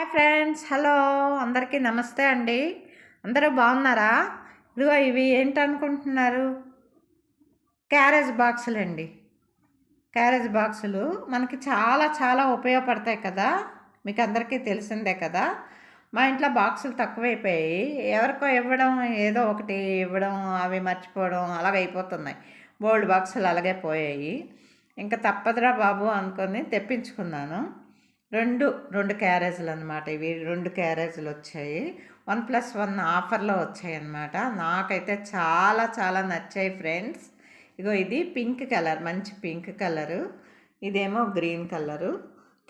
Hi friends, hello అందరికీ నమస్తే అండి. అందరూ బాగున్నారా? ఇదిగో ఇవి ఏంటనుకుంటున్నారు? క్యారేజ్ బాక్సులు అండి. క్యారేజ్ బాక్సులు మనకి చాలా చాలా ఉపయోగపడతాయి కదా. మీకు అందరికీ తెలిసిందే కదా. మా ఇంట్లో బాక్సులు తక్కువైపోయాయి. ఎవరికో ఇవ్వడం, ఏదో ఒకటి ఇవ్వడం, అవి మర్చిపోవడం అలాగైపోతున్నాయి. బోల్డ్ బాక్సులు అలాగే పోయాయి. ఇంకా తప్పదురా బాబు అనుకొని తెప్పించుకున్నాను. రెండు క్యారేజీలు అనమాట. ఇవి 2 క్యారేజీలు వచ్చాయి. 1+1 ఆఫర్లో వచ్చాయి అన్నమాట. నాకైతే చాలా చాలా నచ్చాయి ఫ్రెండ్స్. ఇగో ఇది పింక్ కలర్, మంచి పింక్ కలరు. ఇదేమో గ్రీన్ కలరు.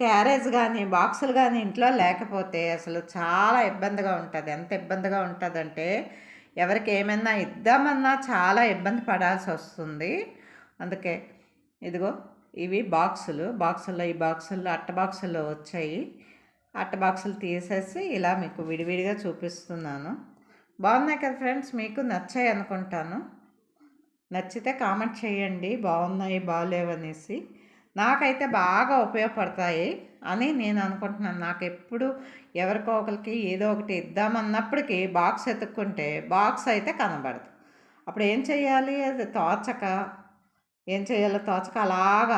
క్యారేజ్ కానీ బాక్సులు కానీ ఇంట్లో లేకపోతే అసలు చాలా ఇబ్బందిగా ఉంటుంది. ఎంత ఇబ్బందిగా ఉంటుందంటే ఎవరికి ఏమైనా ఇద్దామన్నా చాలా ఇబ్బంది పడాల్సి వస్తుంది. అందుకే ఇదిగో ఇవి బాక్సుల్లో ఈ బాక్సుల్లో అట్ట బాక్సుల్లో వచ్చాయి. అట్ట బాక్సులు తీసేసి ఇలా మీకు విడివిడిగా చూపిస్తున్నాను. బాగున్నాయి కదా ఫ్రెండ్స్, మీకు నచ్చాయి అనుకుంటాను. నచ్చితే కామెంట్ చేయండి, బాగున్నాయి బాగాలేవనేసి. నాకైతే బాగా ఉపయోగపడతాయి అని నేను అనుకుంటున్నాను. నాకు ఎప్పుడు ఎవరికో ఒకరికి ఏదో ఒకటి ఇద్దామన్నప్పటికీ బాక్స్ ఎత్తుక్కుంటే బాక్స్ అయితే కనబడదు. అప్పుడు ఏం చేయాలి? అది ఏం చేయాలో తోచక అలాగా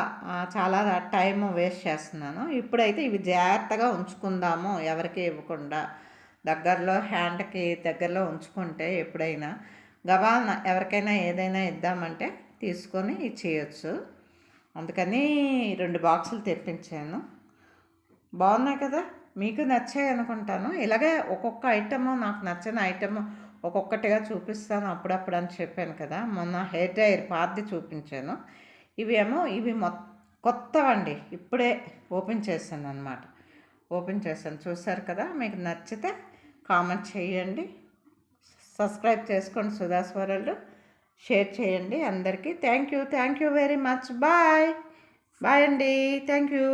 చాలా టైం వేస్ట్ చేస్తున్నాను. ఇప్పుడైతే ఇవి జాగ్రత్తగా ఉంచుకుందాము, ఎవరికి ఇవ్వకుండా దగ్గరలో హ్యాండ్కి దగ్గరలో ఉంచుకుంటే ఎప్పుడైనా గబాలన ఎవరికైనా ఏదైనా ఇద్దామంటే తీసుకొని ఇచ్చేయచ్చు. అందుకని 2 బాక్సులు తెప్పించాను. బాగున్నాయి కదా, మీకు నచ్చాయి అనుకుంటాను. ఇలాగే ఒక్కొక్క ఐటము, నాకు నచ్చిన ఐటము ఒక్కొక్కటిగా చూపిస్తాను అప్పుడప్పుడు అని చెప్పాను కదా. మొన్న హెయిర్ డ్రైయర్ పాతది చూపించాను. ఇవి కొత్తవండి, ఇప్పుడే ఓపెన్ చేశాను అనమాట. ఓపెన్ చేశాను, చూసారు కదా. మీకు నచ్చితే కామెంట్ చేయండి, సబ్స్క్రైబ్ చేసుకోండి సుధాస్ వరల్డ్, షేర్ చేయండి అందరికీ. Thank you very much. Bye అండి. Thank you.